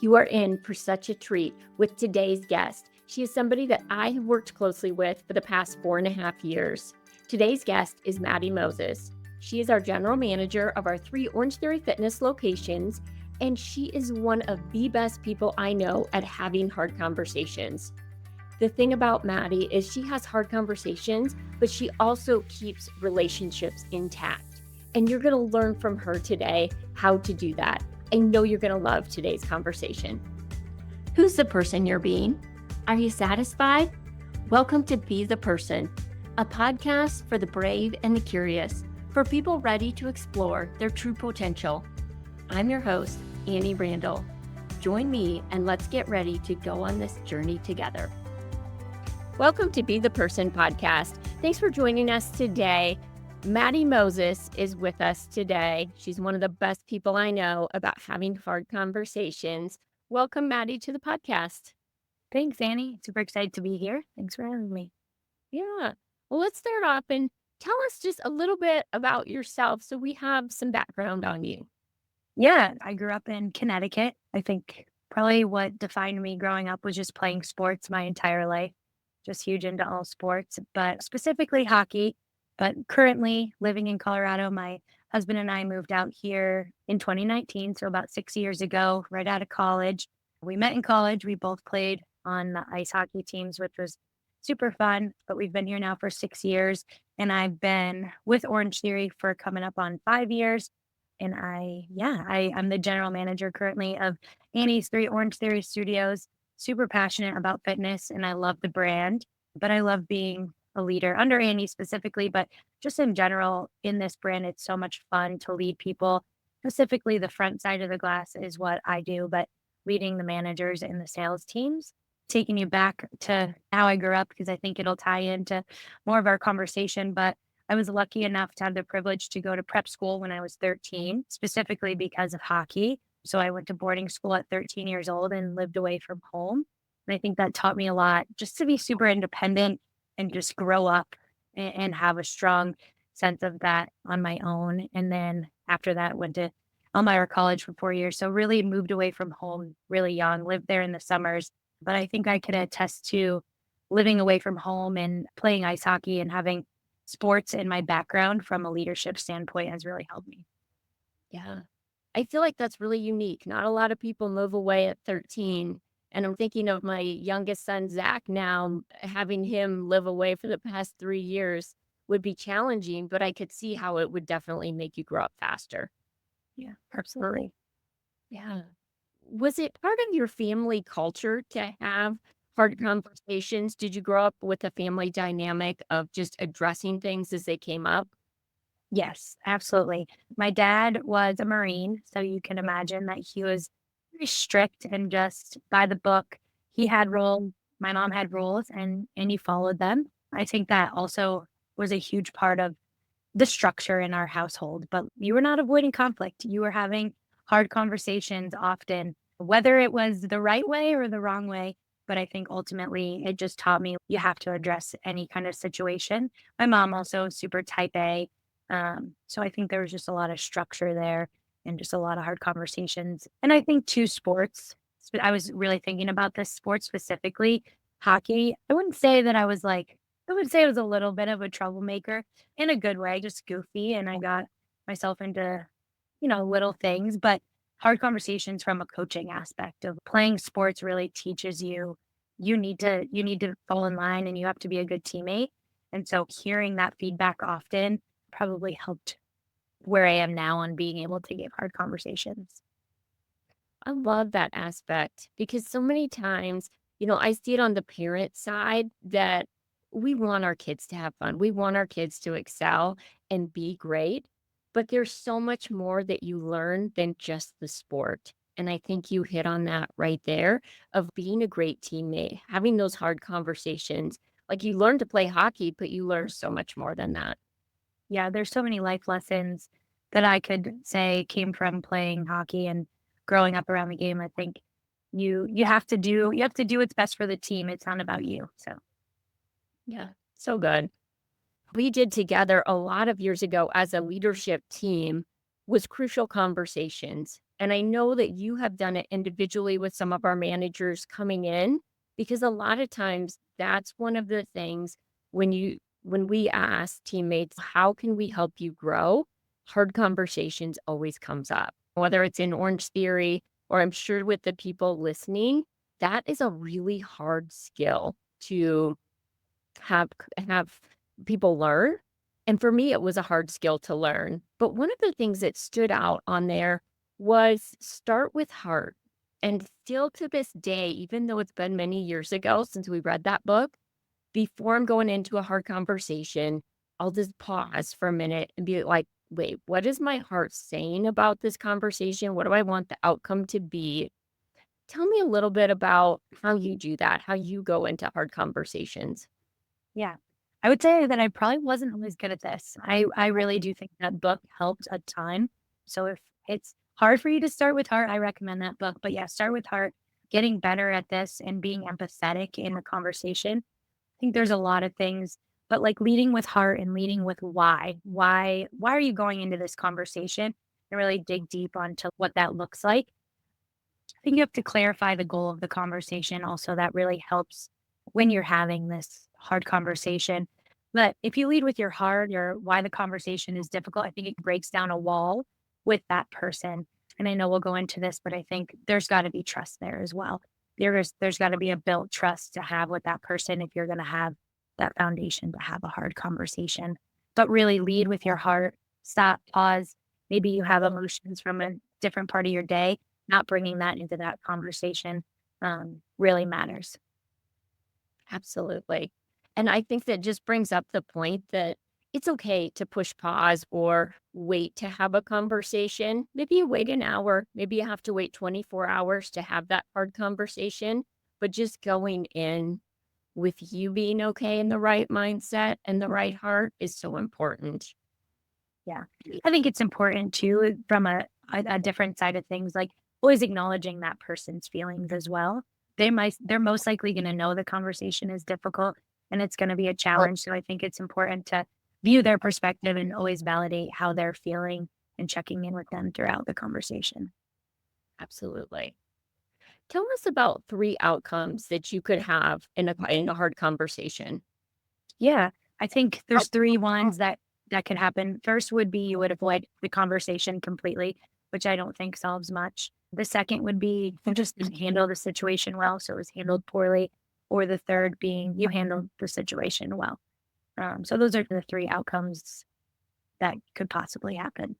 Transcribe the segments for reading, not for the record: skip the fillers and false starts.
You are in for such a treat with today's guest. She is somebody that I have worked closely with for the past 4.5 years. Today's guest is Maddy Moses. She is our general manager of our 3 Orangetheory Fitness locations, and she is one of the best people I know at having hard conversations. The thing about Maddie is she has hard conversations, but she also keeps relationships intact. And you're going to learn from her today how to do that. I know you're going to love today's conversation. Who's the person you're being? Are you satisfied? Welcome to Be the Person, a podcast for the brave and the curious, for people ready to explore their true potential. I'm your host, Annie Randall. Join me and let's get ready to go on this journey together. Welcome to Be the Person podcast. Thanks for joining us today. Maddy Moses is with us today. She's one of the best people I know about having hard conversations. Welcome, Maddie, to the podcast. Thanks, Annie. Super excited to be here. Thanks for having me. Yeah. Well, let's start off and tell us just a little bit about yourself so we have some background on you. Yeah, I grew up in Connecticut. I think probably what defined me growing up was just playing sports my entire life. Just huge into all sports, but specifically hockey. But currently living in Colorado, my husband and I moved out here in 2019, so about 6 years ago, right out of college. We met in college. We both played on the ice hockey teams, which was super fun. But we've been here now for 6 years, and I've been with Orangetheory for coming up on 5 years. And I'm the general manager currently of Annie's 3 Orangetheory studios. Super passionate about fitness, and I love the brand, but I love being a leader under Annie specifically, but just in general in this brand, it's so much fun to lead people. Specifically, the front side of the glass is what I do, but leading the managers and the sales teams, taking you back to how I grew up, because I think it'll tie into more of our conversation. But I was lucky enough to have the privilege to go to prep school when I was 13, specifically because of hockey. So I went to boarding school at 13 years old and lived away from home. And I think that taught me a lot, just to be super independent and just grow up and have a strong sense of that on my own. And then after that, went to Elmira College for 4 years. So really moved away from home really young, lived there in the summers. But I think I could attest to living away from home and playing ice hockey and having sports in my background from a leadership standpoint has really helped me. Yeah. I feel like that's really unique. Not a lot of people move away at 13. And I'm thinking of my youngest son, Zach, now having him live away for the past 3 years would be challenging, but I could see how it would definitely make you grow up faster. Yeah, absolutely. Yeah. Was it part of your family culture to have hard conversations? Did you grow up with a family dynamic of just addressing things as they came up? Yes, absolutely. My dad was a Marine, so you can imagine that he was very strict and just by the book. He had rules, my mom had rules, and he followed them. I think that also was a huge part of the structure in our household, but you were not avoiding conflict. You were having hard conversations often, whether it was the right way or the wrong way. But I think ultimately it just taught me you have to address any kind of situation. My mom also super type A. So I think there was just a lot of structure there and just a lot of hard conversations. And I think too, sports, I was really thinking about this sports specifically, hockey. I would say I was a little bit of a troublemaker in a good way, just goofy. And I got myself into, little things, but hard conversations from a coaching aspect of playing sports really teaches you, you need to fall in line and you have to be a good teammate. And so hearing that feedback often probably helped where I am now on being able to give hard conversations. I love that aspect because so many times, I see it on the parent side that we want our kids to have fun. We want our kids to excel and be great, but there's so much more that you learn than just the sport. And I think you hit on that right there of being a great teammate, having those hard conversations. Like you learn to play hockey, but you learn so much more than that. Yeah, there's so many life lessons that I could say came from playing hockey and growing up around the game. I think you have to do what's best for the team. It's not about you. So Yeah, so good. We did together a lot of years ago as a leadership team was crucial conversations. And I know that you have done it individually with some of our managers coming in, because a lot of times that's one of the things when we ask teammates, how can we help you grow? Hard conversations always comes up, whether it's in Orange Theory or I'm sure with the people listening, that is a really hard skill to have have people learn. And for me, it was a hard skill to learn. But one of the things that stood out on there was start with heart. And still to this day, even though it's been many years ago since we read that book, before I'm going into a hard conversation, I'll just pause for a minute and be like, wait, what is my heart saying about this conversation? What do I want the outcome to be? Tell me a little bit about how you do that, how you go into hard conversations. Yeah. I would say that I probably wasn't always good at this. I really do think that book helped a ton. So if it's hard for you to start with heart, I recommend that book. But yeah, start with heart, getting better at this and being empathetic in the conversation. I think there's a lot of things, but like leading with heart and leading with why. Why are you going into this conversation? And really dig deep onto what that looks like. I think you have to clarify the goal of the conversation also. That really helps when you're having this hard conversation. But if you lead with your heart or why the conversation is difficult, I think it breaks down a wall with that person. And I know we'll go into this, but I think there's got to be trust there as well. There's got to be a built trust to have with that person if you're going to have that foundation to have a hard conversation. But really lead with your heart, stop, pause. Maybe you have emotions from a different part of your day, not bringing that into that conversation, really matters. Absolutely. And I think that just brings up the point that it's okay to push pause or wait to have a conversation. Maybe you wait an hour, maybe you have to wait 24 hours to have that hard conversation, but just going in with you being okay in the right mindset and the right heart is so important. Yeah. I think it's important too from a different side of things, like always acknowledging that person's feelings as well. They're most likely going to know the conversation is difficult and it's going to be a challenge. So I think it's important to view their perspective and always validate how they're feeling and checking in with them throughout the conversation. Absolutely. Tell us about 3 outcomes that you could have in a hard conversation. Yeah, I think there's 3 ones that could happen. First would be you would avoid the conversation completely, which I don't think solves much. The second would be you just didn't handle the situation well, so it was handled poorly. Or the third being you handled the situation well. So those are the 3 outcomes that could possibly happen.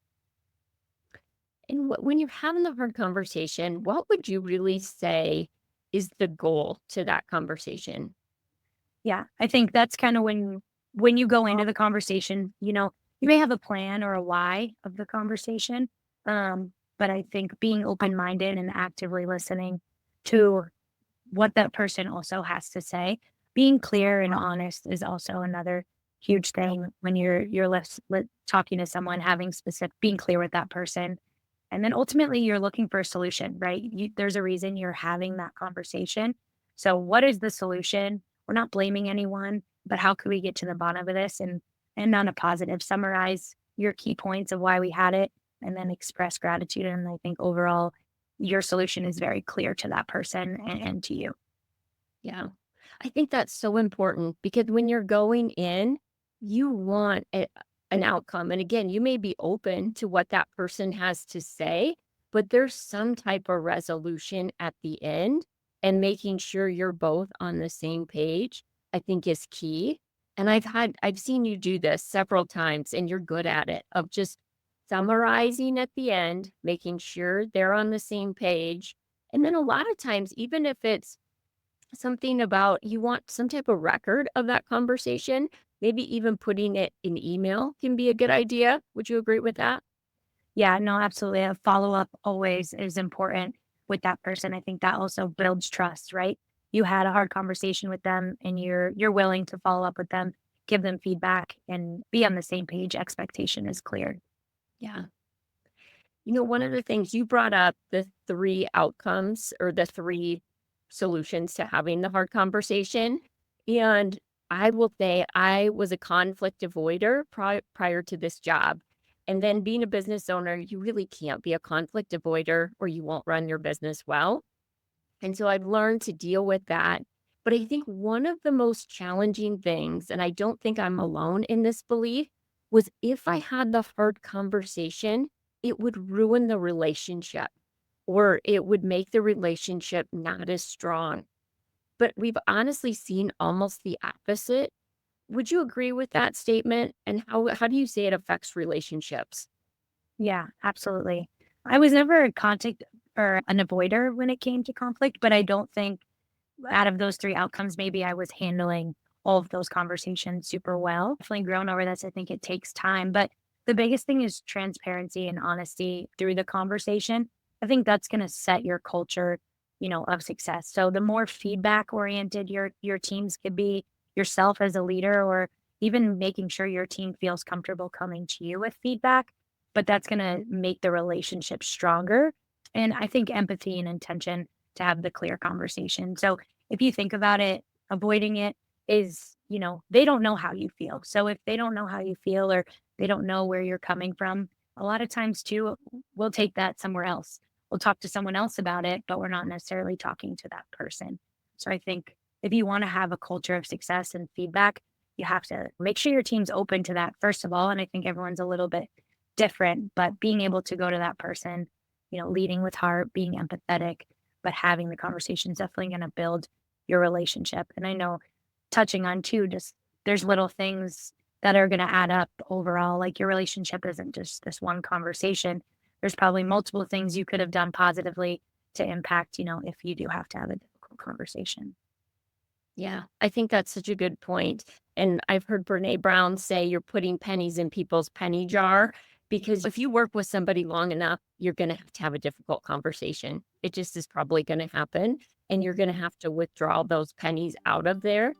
And when you're having the hard conversation, what would you really say is the goal to that conversation? Yeah, I think that's kind of when you go into the conversation, you may have a plan or a why of the conversation. But I think being open-minded and actively listening to what that person also has to say, being clear and honest is also another huge thing when talking to someone, having specific being clear with that person. And then ultimately you're looking for a solution, right? There's a reason you're having that conversation. So what is the solution? We're not blaming anyone, but how could we get to the bottom of this and on a positive, summarize your key points of why we had it and then express gratitude. And I think overall your solution is very clear to that person and to you. Yeah. I think that's so important because when you're going in, you want an outcome. And again, you may be open to what that person has to say, but there's some type of resolution at the end. And making sure you're both on the same page, I think is key. And I've seen you do this several times and you're good at it of just summarizing at the end, making sure they're on the same page. And then a lot of times, even if it's something about you want some type of record of that conversation, maybe even putting it in email can be a good idea. Would you agree with that? Yeah, no, absolutely. A follow-up always is important with that person. I think that also builds trust, right? You had a hard conversation with them and you're willing to follow up with them, give them feedback and be on the same page. Expectation is clear. Yeah. One of the things you brought up, the 3 outcomes or the 3 solutions to having the hard conversation. And I will say I was a conflict avoider prior to this job. And then being a business owner, you really can't be a conflict avoider or you won't run your business well. And so I've learned to deal with that. But I think one of the most challenging things, and I don't think I'm alone in this belief, was if I had the hard conversation, it would ruin the relationship or it would make the relationship not as strong. But we've honestly seen almost the opposite. Would you agree with that statement? And how do you say it affects relationships? Yeah, absolutely. I was never a conflict or an avoider when it came to conflict, but I don't think out of those 3 outcomes, maybe I was handling all of those conversations super well. Definitely grown over this. I think it takes time, but the biggest thing is transparency and honesty through the conversation. I think that's going to set your culture, of success. So the more feedback oriented your teams could be, yourself as a leader, or even making sure your team feels comfortable coming to you with feedback, but that's going to make the relationship stronger. And I think empathy and intention to have the clear conversation. So if you think about it, avoiding it is, they don't know how you feel. So if they don't know how you feel, or they don't know where you're coming from, a lot of times too, we'll take that somewhere else. We'll talk to someone else about it, but we're not necessarily talking to that person. So I think if you want to have a culture of success and feedback, you have to make sure your team's open to that, first of all. And I think everyone's a little bit different, but being able to go to that person, leading with heart, being empathetic, but having the conversation is definitely going to build your relationship. And I know, touching on too, just there's little things that are going to add up overall. Like, your relationship isn't just this one conversation. There's probably multiple things you could have done positively to impact, if you do have to have a difficult conversation. Yeah, I think that's such a good point. And I've heard Brene Brown say you're putting pennies in people's penny jar because if you work with somebody long enough, you're going to have a difficult conversation. It just is probably going to happen. And you're going to have to withdraw those pennies out of there.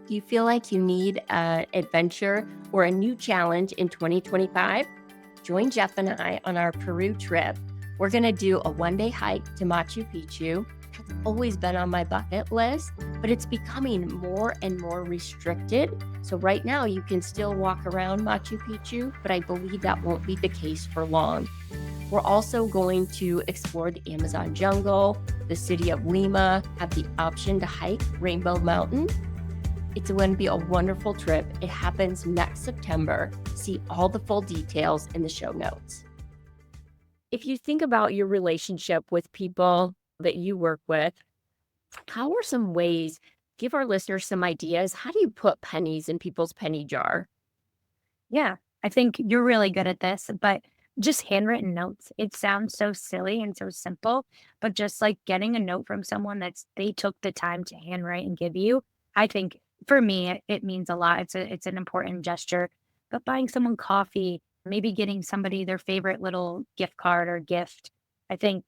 Do you feel like you need an adventure or a new challenge in 2025? Join Jeff and I on our Peru trip. We're going to do a 1-day hike to Machu Picchu. It's always been on my bucket list, but it's becoming more and more restricted. So right now you can still walk around Machu Picchu, but I believe that won't be the case for long. We're also going to explore the Amazon jungle, the city of Lima, have the option to hike Rainbow Mountain. It's going to be a wonderful trip. It happens next September. See all the full details in the show notes. If you think about your relationship with people that you work with, how are some ways, give our listeners some ideas, how do you put pennies in people's penny jar? Yeah, I think you're really good at this, but just handwritten notes. It sounds so silly and so simple, but just like getting a note from someone that's they took the time to handwrite and give you, I think for me it means a lot. It's an important gesture. But buying someone coffee, maybe getting somebody their favorite little gift card or gift, I think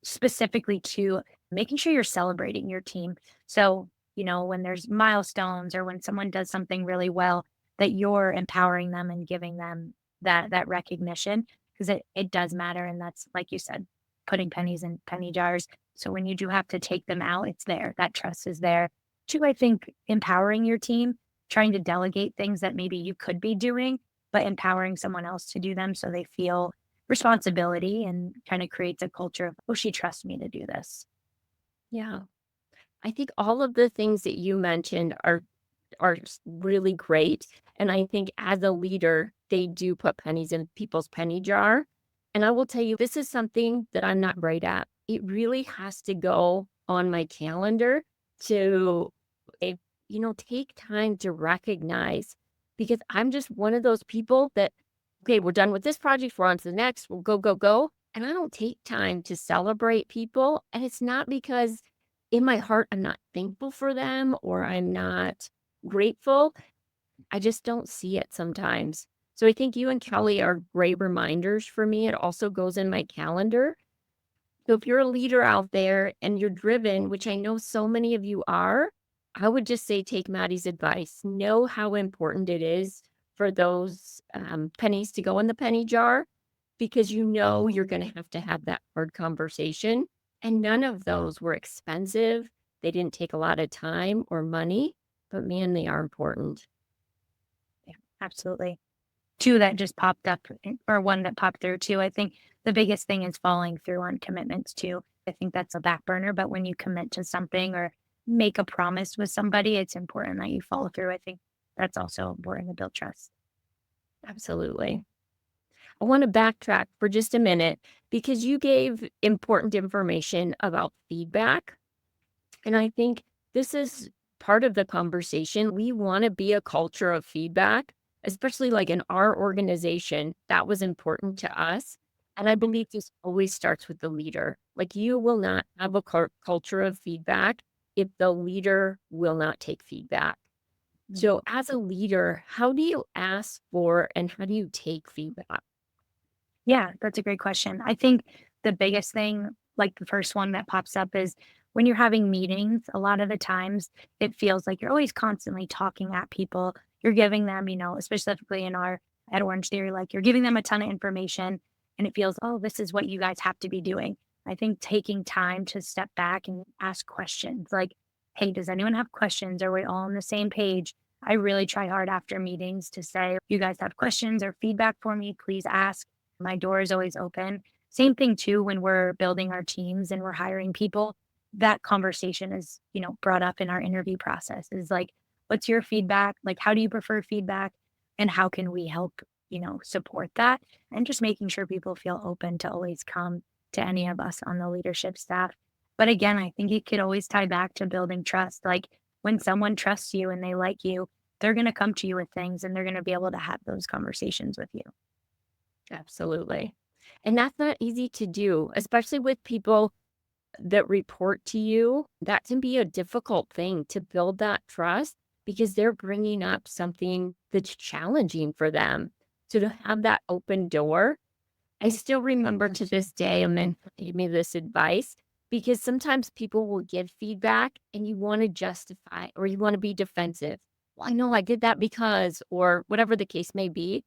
specifically to making sure you're celebrating your team. So, when there's milestones or when someone does something really well, that you're empowering them and giving them that recognition, because it does matter. And that's, like you said, putting pennies in penny jars. So when you do have to take them out, it's there. That trust is there. Two, I think empowering your team, trying to delegate things that maybe you could be doing, but empowering someone else to do them so they feel responsibility, and kind of creates a culture of, oh, she trusts me to do this. Yeah, I think all of the things that you mentioned are really great. And I think as a leader, they do put pennies in people's penny jar. And I will tell you, this is something that I'm not great at. It really has to go on my calendar to, if, take time to recognize because I'm just one of those people that, okay, we're done with this project, we're on to the next, we'll go, go, go. And I don't take time to celebrate people. And it's not because in my heart, I'm not thankful for them or I'm not grateful. I just don't see it sometimes. So I think you and Kelly are great reminders for me. It also goes in my calendar. So if you're a leader out there and you're driven, which I know so many of you are, I would just say take Maddie's advice. Know how important it is for those pennies to go in the penny jar because you're going to have that hard conversation. And none of those were expensive. They didn't take a lot of time or money, but man, they are important. Yeah, absolutely. two that just popped up or one that popped through too. I think the biggest thing is following through on commitments too. I think that's a back burner, but when you commit to something or make a promise with somebody, it's important that you follow through. I think that's also important to build trust. Absolutely. I want to backtrack for just a minute because you gave important information about feedback. And I think this is part of the conversation. We want to be a culture of feedback, especially like in our organization. That was important to us. And I believe this always starts with the leader. Like you will not have a culture of feedback if the leader will not take feedback. Mm. So, as a leader, how do you ask for and how do you take feedback? Yeah, that's a great question. I think the biggest thing, like the first one that pops up, is when you're having meetings, a lot of the times it feels like you're always constantly talking at people. You're giving them, specifically in our at Orange Theory, like you're giving them a ton of information and it feels, oh, this is what you guys have to be doing. I think taking time to step back and ask questions like, hey, does anyone have questions? Are we all on the same page? I really try hard after meetings to say, you guys have questions or feedback for me, please ask. My door is always open. Same thing too when we're building our teams and we're hiring people. That conversation is, brought up in our interview process is like, what's your feedback? Like, how do you prefer feedback? And how can we help, support that? And just making sure people feel open to always come to any of us on the leadership staff. But again, I think it could always tie back to building trust. Like when someone trusts you and they like you, they're going to come to you with things and they're going to be able to have those conversations with you. Absolutely. And that's not easy to do, especially with people that report to you. That can be a difficult thing to build that trust because they're bringing up something that's challenging for them. So to have that open door, I still remember to this day a mentor gave me this advice because sometimes people will give feedback and you want to justify or you want to be defensive. Well, I know I did that because, or whatever the case may be.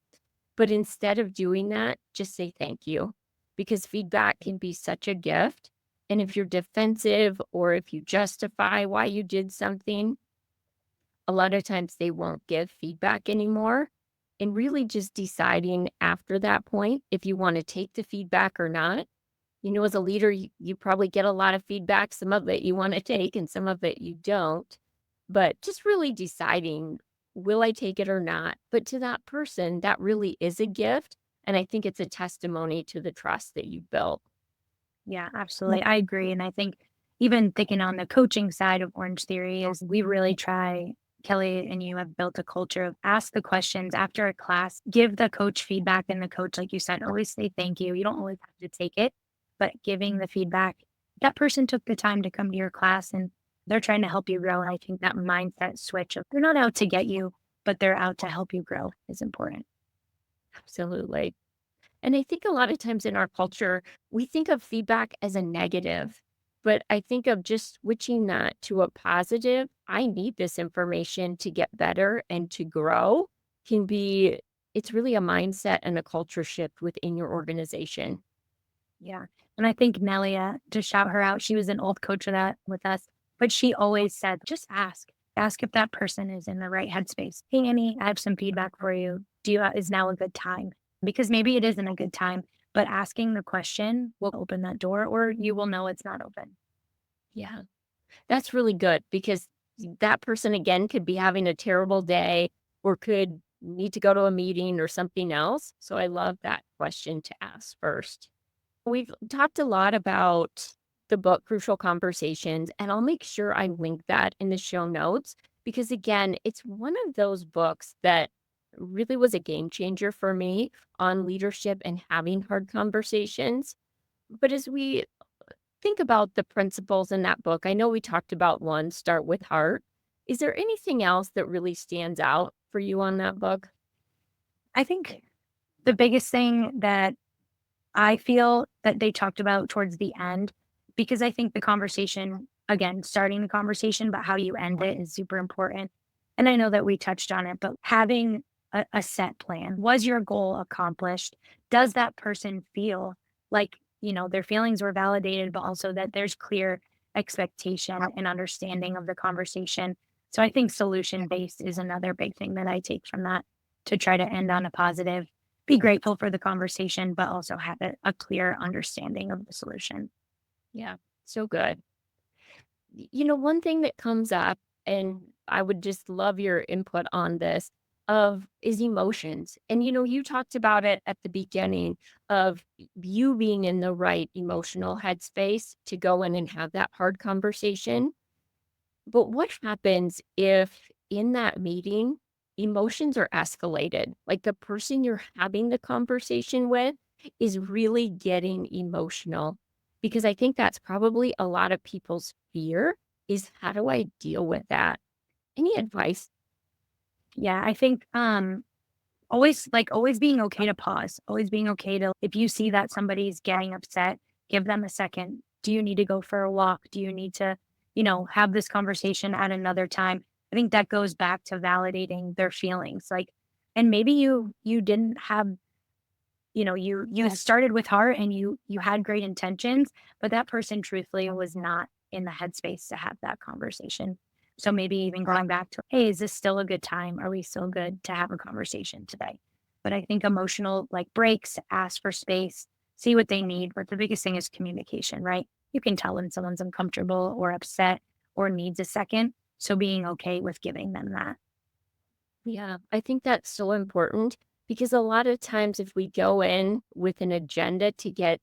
But instead of doing that, just say thank you because feedback can be such a gift. And if you're defensive or if you justify why you did something, a lot of times they won't give feedback anymore. And really just deciding after that point if you want to take the feedback or not. As a leader, you probably get a lot of feedback. Some of it you want to take and some of it you don't. But just really deciding, will I take it or not? But to that person, that really is a gift. And I think it's a testimony to the trust that you built. Yeah, Yeah. absolutely. I agree. And I think even thinking on the coaching side of Orange Theory is we really try, Kelly and you have built a culture of ask the questions after a class, give the coach feedback, and the coach, like you said, always say thank you. You don't always have to take it, but giving the feedback, that person took the time to come to your class and they're trying to help you grow. And I think that mindset switch of they're not out to get you, but they're out to help you grow is important. Absolutely. And I think a lot of times in our culture, we think of feedback as a negative, but I think of just switching that to a positive. I need this information to get better and to grow can be, it's really a mindset and a culture shift within your organization. Yeah. And I think Nelia, to shout her out, she was an old coach with us, but she always said, just ask. Ask if that person is in the right headspace. Hey Annie, I have some feedback for you. Is now a good time? Because maybe it isn't a good time, but asking the question will open that door or you will know it's not open. Yeah. That's really good because that person again could be having a terrible day or could need to go to a meeting or something else. So I love that question to ask first. We've talked a lot about the book Crucial Conversations, and I'll make sure I link that in the show notes because, again, it's one of those books that really was a game changer for me on leadership and having hard conversations. But as we think about the principles in that book, I know we talked about one, start with heart. Is there anything else that really stands out for you on that book? I think the biggest thing that I feel that they talked about towards the end, because I think the conversation, again, starting the conversation, but how you end it is super important. And I know that we touched on it, but having a set plan. Was your goal accomplished? Does that person feel like, their feelings were validated, but also that there's clear expectation and understanding of the conversation? So I think solution based is another big thing that I take from that. to try to end on a positive, be grateful for the conversation, but also have a clear understanding of the solution. Yeah, so good. One thing that comes up, and I would just love your input on this, of is emotions. And you talked about it at the beginning of you being in the right emotional headspace to go in and have that hard conversation. But what happens if in that meeting emotions are escalated? Like the person you're having the conversation with is really getting emotional. Because I think that's probably a lot of people's fear is how do I deal with that? Any advice? Yeah, I think always being okay to pause, always being okay to, if you see that somebody's getting upset, give them a second. Do you need to go for a walk? Do you need to, have this conversation at another time? I think that goes back to validating their feelings. Like, and maybe you didn't have, you started with heart and you had great intentions, but that person truthfully was not in the headspace to have that conversation. So maybe even going back to, hey, is this still a good time? Are we still good to have a conversation today? But I think emotional like breaks, ask for space, see what they need. But the biggest thing is communication, right? You can tell when someone's uncomfortable or upset or needs a second. So being okay with giving them that. Yeah, I think that's so important because a lot of times if we go in with an agenda to get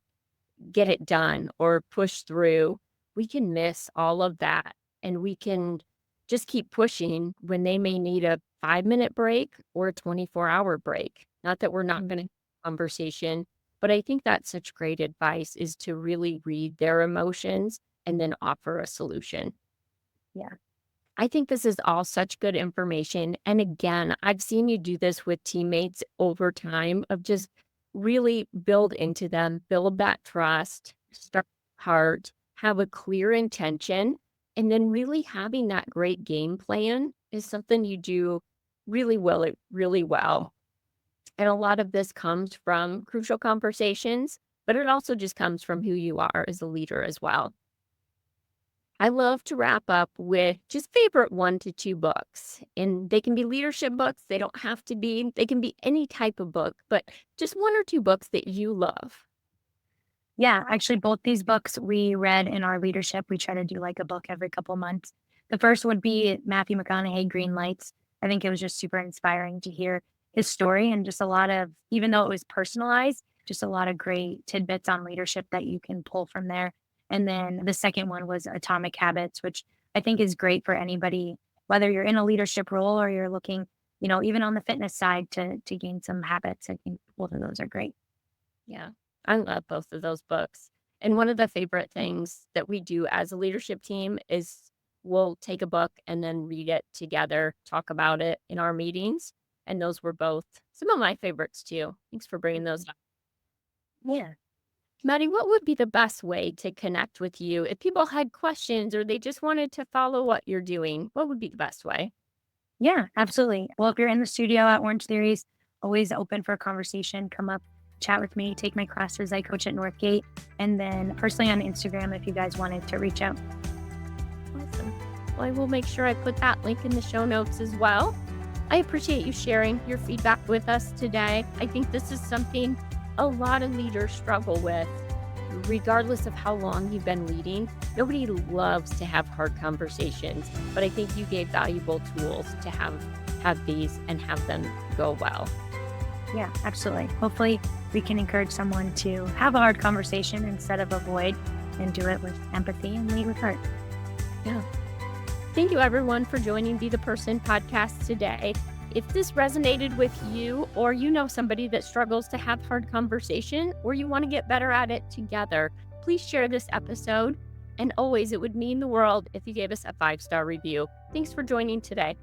it done or push through, we can miss all of that. And we can just keep pushing when they may need a 5-minute break or a 24-hour break. Not that we're not going to have a conversation, but I think that's such great advice is to really read their emotions and then offer a solution. Yeah. I think this is all such good information. And again, I've seen you do this with teammates over time of just really build into them, build that trust, start heart, have a clear intention, and then really having that great game plan is something you do really well. And a lot of this comes from crucial conversations, but it also just comes from who you are as a leader as well. I love to wrap up with just favorite 1 to 2 books, and they can be leadership books, they don't have to be, they can be any type of book, but just 1 or 2 books that you love. Yeah, actually, both these books we read in our leadership. We try to do like a book every couple months. The first would be Matthew McConaughey, Green Lights. I think it was just super inspiring to hear his story and just a lot of, even though it was personalized, just a lot of great tidbits on leadership that you can pull from there. And then the second one was Atomic Habits, which I think is great for anybody, whether you're in a leadership role or you're looking, even on the fitness side to gain some habits. I think both of those are great. Yeah, I love both of those books. And one of the favorite things that we do as a leadership team is we'll take a book and then read it together, talk about it in our meetings. And those were both some of my favorites too. Thanks for bringing those up. Yeah. Maddie, what would be the best way to connect with you if people had questions or they just wanted to follow what you're doing? What would be the best way? Yeah, absolutely. Well, if you're in the studio at Orange Theories, always open for a conversation. Come up, chat with me, take my classes. I coach at Northgate. And then personally on Instagram, if you guys wanted to reach out. Awesome. Well, I will make sure I put that link in the show notes as well. I appreciate you sharing your feedback with us today. I think this is something a lot of leaders struggle with, regardless of how long you've been leading. Nobody loves to have hard conversations, but I think you gave valuable tools to have these and have them go well. Yeah, absolutely. Hopefully we can encourage someone to have a hard conversation instead of avoid and do it with empathy and lead with heart. Yeah. Thank you, everyone, for joining Be the Person podcast today. If this resonated with you, or you know somebody that struggles to have hard conversation, or you want to get better at it together, please share this episode. And always, it would mean the world if you gave us a 5-star review. Thanks for joining today.